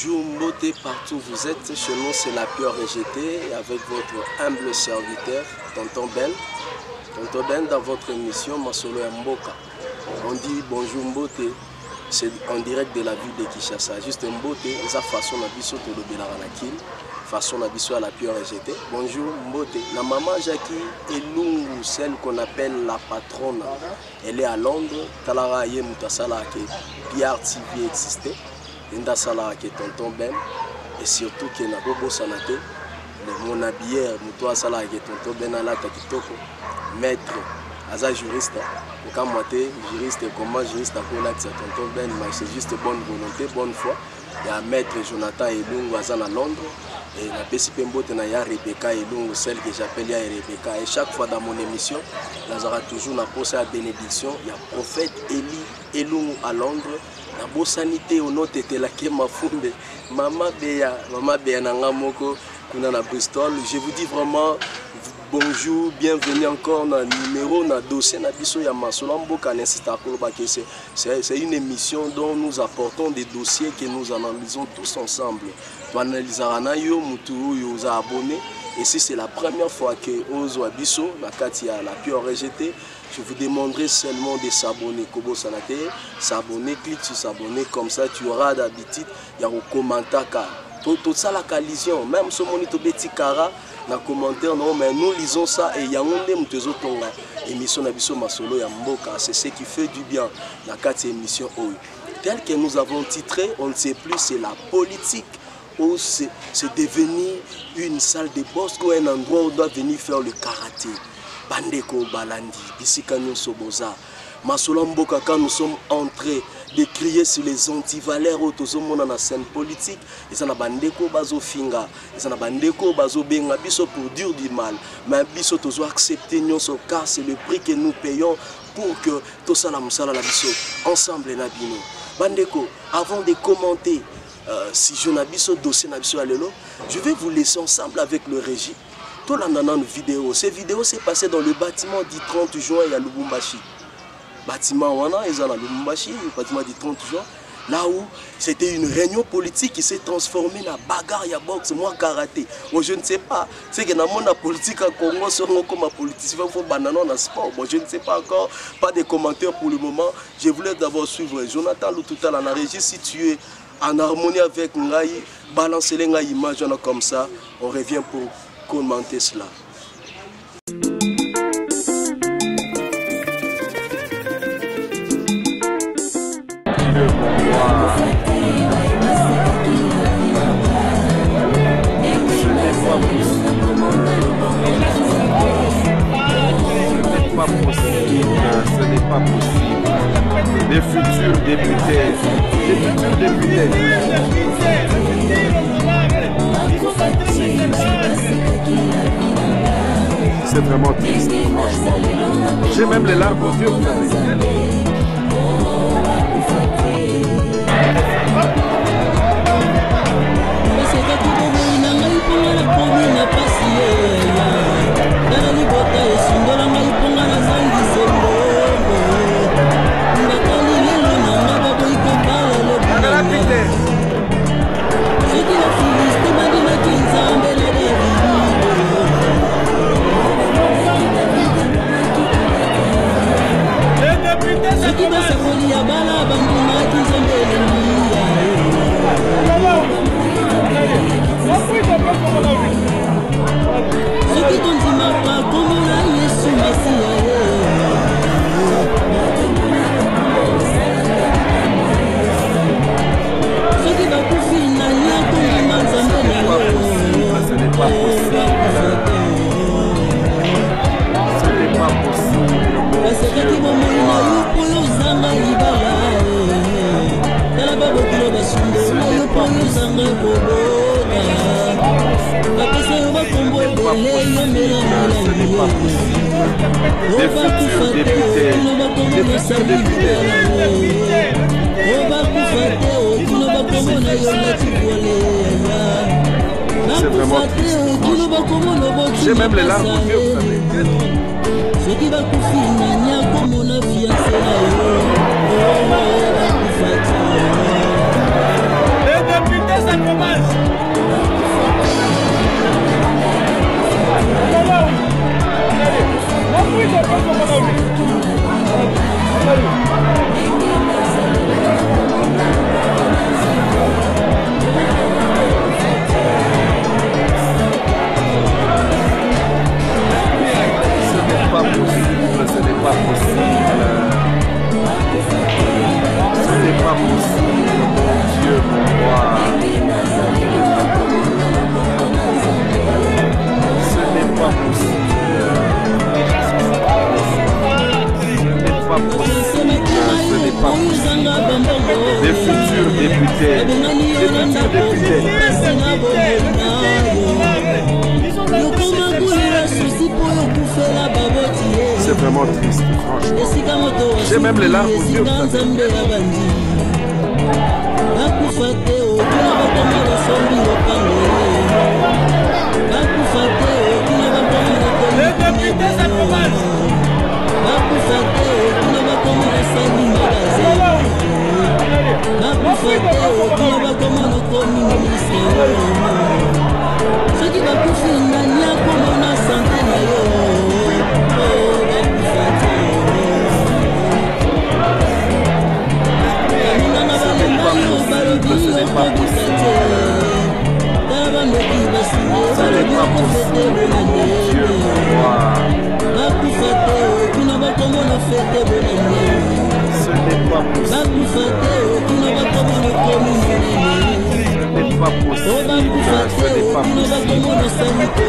Bonjour Mbote, partout où vous êtes, chez nous c'est la pure rejetée et avec votre humble serviteur, Tonton Ben. Tonton Ben dans votre émission Masolo ya Mboka. On dit bonjour Mbote, c'est en direct de la ville de Kinshasa. Juste Mbote, sa façon na biso to de Belaranakil, façon na biso à la pure rejetée. Bonjour Mbote, la maman Jackie Elungu, celle qu'on appelle la patronne, elle est à Londres. Talara ye mutasala que PR TV existait. Linda Sala qui est Tonton Ben et surtout qui est Nabobo Sanate, mon habilleur, Moutoua Sala qui est Tonton Ben Alata Kitoko, maître, Aza juriste, aucun moitié, juriste, comment juriste à Kola, c'est Tonton Ben, mais c'est juste bonne volonté, bonne foi. Il y a maître Jonathan Elungu Azan à Londres et la PCP Mbote na ya Rebecca Elungu, celle que j'appelle ya Rebecca. Et chaque fois dans mon émission, nous aura toujours na posé à bénédiction. Il y a prophète Eli Elungu à Londres. La bonne sanité au nom de la Kemafunde, Mama Bea Nangamoko, Kuna na Bristol. Je vous dis vraiment bonjour, bienvenue encore dans le numéro, dans le dossier, dans le ya Masolo Mboka. C'est une émission dont nous apportons des dossiers que nous analysons tous ensemble. Nous analysons les abonnés. Et si c'est la première fois que Ozo Abisso, la Katia, la pure rejetée, je vous demanderai seulement de s'abonner. Kobo Sanate, s'abonner, clique sur s'abonner, comme ça tu auras d'habitude, il y a un commentaire. Tout ça la collision, même ce monito beti kara, dans le commentaire, non, mais nous lisons ça et il y a un monde émission Nabiso Masolo ya Mboka, c'est ce qui fait du bien, la 4 émission. Tel que nous avons titré, on ne sait plus, c'est la politique. Où c'est devenu une salle de boxe ou un endroit où on doit venir faire le karaté. Bandeko Balandi, Bissikanyo Soboza, Masolo Mboka, quand nous sommes entrés de crier sur les antivaleurs autour de la scène politique, ils ont Bandeko Bazo Finga, ils ont Bandeko Bazo Benga, biso pour dire du mal, mais biso tozo accepter nous car c'est le prix que nous payons pour que tout ça la musala la biso ensemble Nabino. Bandeko, avant de commenter si je n'habite ce dossier, je vais vous laisser ensemble avec le régie. Tout le monde a une vidéo. Cette vidéo s'est passée dans le bâtiment du 30 juin à Lubumbashi. Bâtiment Wana, ils ont à Lubumbashi, le bâtiment du 30 juin. Là où c'était une réunion politique qui s'est transformée en bagarre, il y a boxe, moi karaté. Moi je ne sais pas. C'est que dans le monde politique à Congo, selon comme un politicien, il faut banana dans le sport. Moi je ne sais pas encore, pas de commentaires pour le moment. Je voulais d'abord suivre Jonathan Loututa dans la régie. Si tu es en harmonie avec Ngaï, balancer les images comme ça, on revient pour commenter cela. Ce n'est pas possible. Des futurs députés. C'est vraiment triste, franchement. J'ai même les larmes aux yeux, vous savez. C'est vraiment triste. J'ai même les larmes aux yeux, vous savez. Les députés Des futurs députés. C'est vraiment triste, franchement. J'ai même les larmes aux yeux.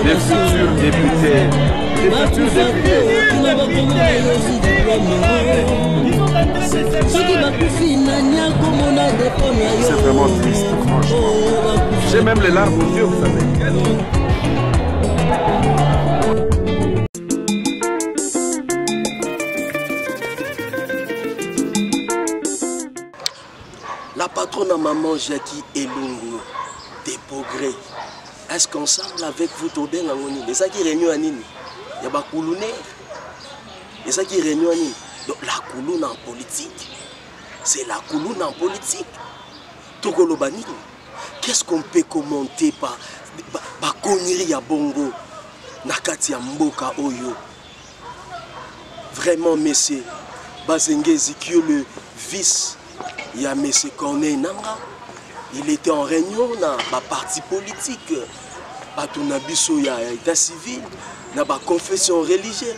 Des futurs députés. C'est vraiment triste, franchement. J'ai même les larmes aux yeux, vous savez. La patronne à maman Jackie Elungu, des progrès. Est-ce qu'ensemble avec vous, Tobé Langoni, les gens qui réunissent à Nini, il y a des coulounés, les gens qui réunissent à Nini. Donc la couloune en politique, c'est la couloune en politique. Togolobani, qu'est-ce qu'on peut commenter par connerie à Bongo, Nakati à Mboka Oyo? Vraiment, messieurs, Bazengezi, qui est le vice, il y a messieurs Corneille Nanga. Il était en réunion dans le parti politique, il y a état civil, dans la confession religieuse,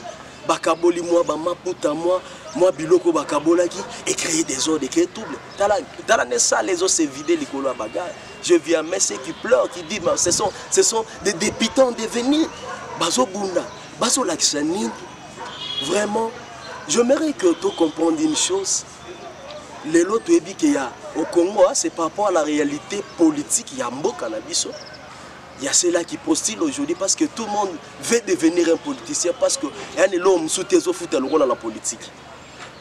bakaboli moi, maputa moi biloko bakabolaki et créer des ordres, et créer tout. Dans la naissance, les autres se vider les colos à bagarre. Je vis un messieurs qui pleure, qui dit ce sont des députés en devenir. Bazo Bunda, Bazo Laksanine. Vraiment, j'aimerais que tu comprennes une chose. Les lots qu'il y a au Congo, c'est par rapport à la réalité politique. Il y a Mboka Nabiso. Il y a ceux-là qui postulent aujourd'hui parce que tout le monde veut devenir un politicien parce que il y a des gens qui sont dans la politique.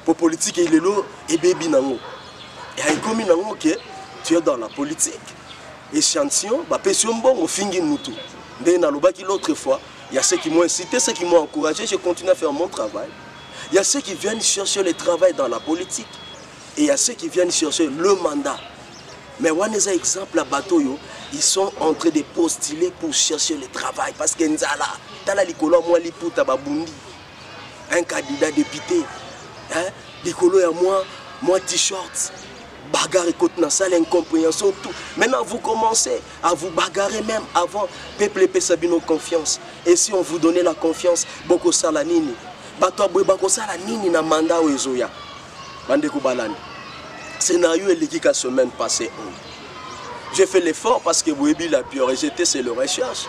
Pour la politique, il y a des gens qui sont il y a une commune que tu es dans la politique. Échantillon, l'autre fois, il y a ceux qui m'ont incité, ceux qui m'ont encouragé, je continue à faire mon travail. Il y a ceux qui viennent chercher le travail dans la politique. Et il y a ceux qui viennent chercher le mandat. Mais on a des exemples à Batoyo, ils sont en train de postuler pour chercher le travail. Parce que Nzala, Tala Likolo, moi, Liputa Babundi, un candidat député, Likolo et moi, t-shirt, bagarre et côte nasale, incompréhension, tout. Maintenant, vous commencez à vous bagarrer même avant, peuple et Sabino confiance. Et si on vous donnait la confiance, Boko Salanini, Bako Salanini na mandat ou Ezoya. Scénario est l'équipe la semaine passée. J'ai fait l'effort parce que Bouébi la pure rejeté, c'est le recherche.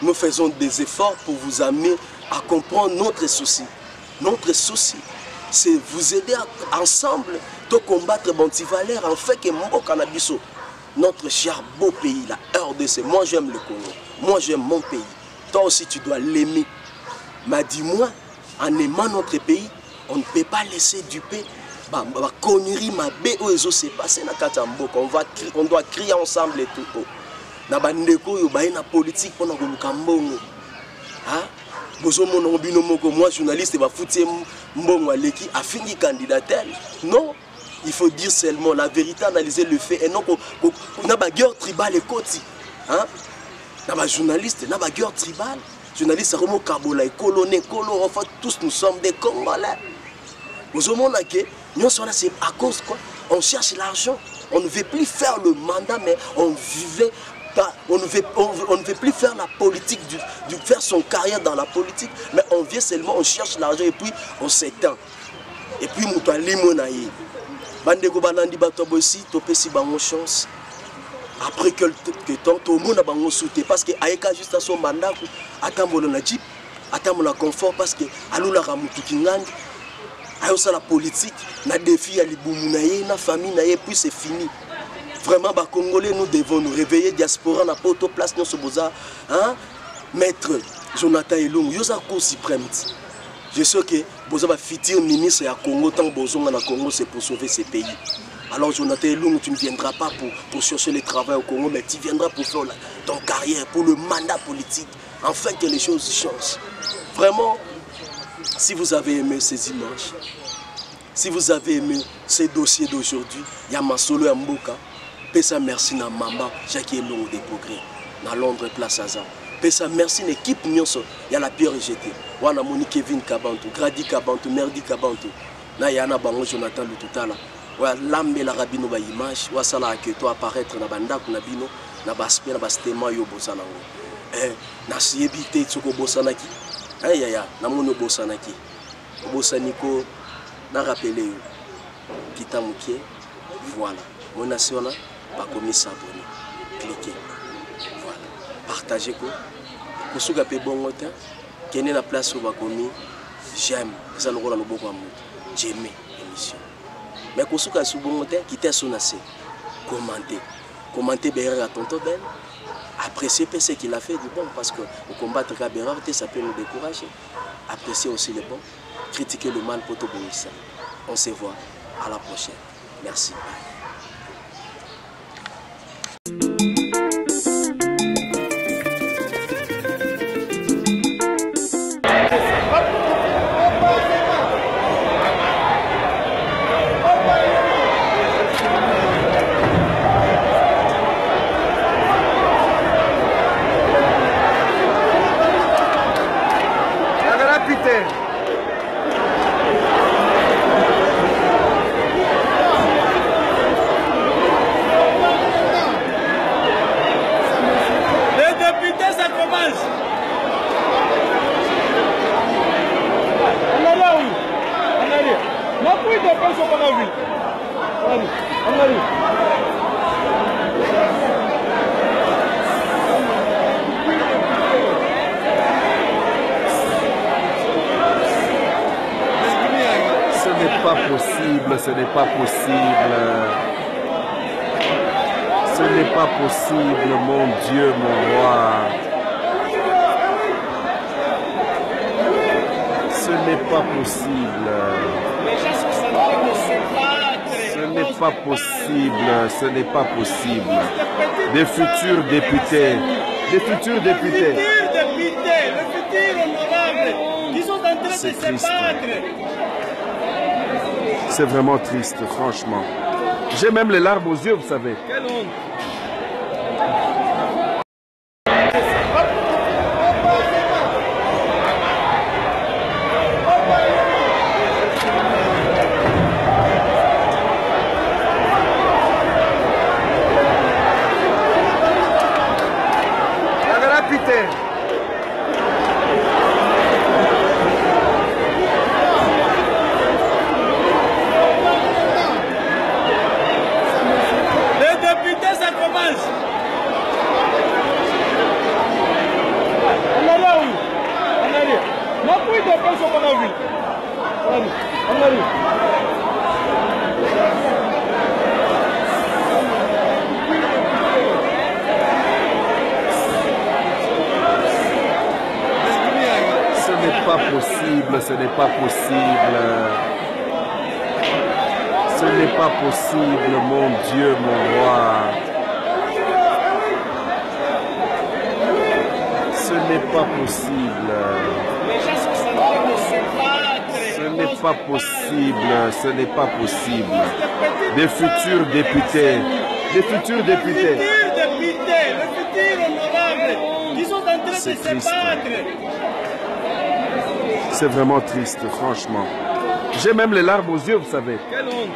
Nous faisons des efforts pour vous amener à comprendre notre souci. Notre souci, c'est vous aider ensemble de combattre Bantivalère en fait que Mboka Nabiso, notre cher beau pays, la RDC. Moi j'aime le Congo, moi j'aime mon pays. Toi aussi tu dois l'aimer. Mais dis-moi, en aimant notre pays, on ne peut pas laisser duper. On doit crier ensemble et tout. Na bandeko yo baye na politique pour na koluka mbongo. Hein? Bozomono bino moko moi journaliste ba foutie mbongo aleki a fini candidatel. Non, il faut dire seulement la vérité, analyser le fait. Et non qu'on a une guerre tribale et côté. Hein? On a un journaliste, on a une guerre tribale. Journaliste, Romo Kabola, Colonel, enfin tous nous sommes des Congolais. Aux hommes nous sommes là, c'est à cause quoi? On cherche l'argent. On ne veut plus faire le mandat, mais on vivait. On ne veut plus faire la politique, faire son carrière dans la politique, mais on vient seulement, on cherche l'argent et puis on s'éteint. Et puis, on a limonaï. Bandego Banandi Batobo aussi, topesi bango chance. Après quelques temps, tout le monde a bango sauté parce que Aïka juste à son mandat, attends mon jeep, attends mon confort parce que Alula Ramutukingang, Ayosa la politique, na défi à l'iboumouna, na famille, et puis c'est fini. Vraiment, les Congolais, nous devons nous réveiller. Diaspora n'a pas auto place dans ce beau-art. Hein? Maître Jonathan Elung, Yosa Cour suprême. Je sais que vous avez futur ministre à Congo, tant que vous avez Congo, c'est pour sauver ces pays. Alors, Jonathan Elung, tu ne viendras pas pour chercher le travail au Congo, mais tu viendras pour faire ton carrière, pour le mandat politique, afin que les choses changent. Vraiment, si vous avez aimé ces images, si vous avez aimé ces dossiers d'aujourd'hui, il y a Masolo et Mboka. Pesa merci na Mamba, Jacques Elongo des progrès, na Londres Place Azam. Pesa merci à l'équipe Nyonso, il y a la pire rejetée. Wana Moni Kevin Kabantou, Grady Kabantou, Merdi Kabantou. Na yana bango Jonathan Lututala. Wa lambe la rabino ba image, wa sala que toi apparaître na bandako na bino, na baspe na bastema yo bosana ngo. Na siebité tsoko bosanaki. Ya, na mono bosanaki. Bosaniko na rappeler yo. Kitamukie, voilà. Mon national pas commis s'abonner, cliquez, voilà, partagez quoi. Pour ceux qui ont bon temps, qui est la place où va commis, j'aime, ça le rôle à l'oboko amour, j'aime l'émission. Mais pour ceux qui ont bon temps, quittez son assez, commentez Bérer à Tonton Ben, appréciez ce qu'il a fait du bon parce que au combattre à Bérer, ça peut nous décourager. Appréciez aussi le bon, critiquez le mal pour tout bon. On se voit à la prochaine. Merci. Ce n'est pas possible. Ce n'est pas possible, mon Dieu, mon roi. Ce n'est pas possible. Ce n'est pas possible. Ce n'est pas possible. Des futurs députés. Des futurs députés. C'est triste. C'est vraiment triste, franchement. J'ai même les larmes aux yeux, vous savez. Quelle honte. Ce n'est pas possible. Ce n'est pas possible, mon Dieu, mon roi. Ce n'est pas possible. Ce n'est pas possible, ce n'est pas possible. Des futurs députés, c'est triste. C'est vraiment triste, franchement. J'ai même les larmes aux yeux, vous savez. Quelle honte.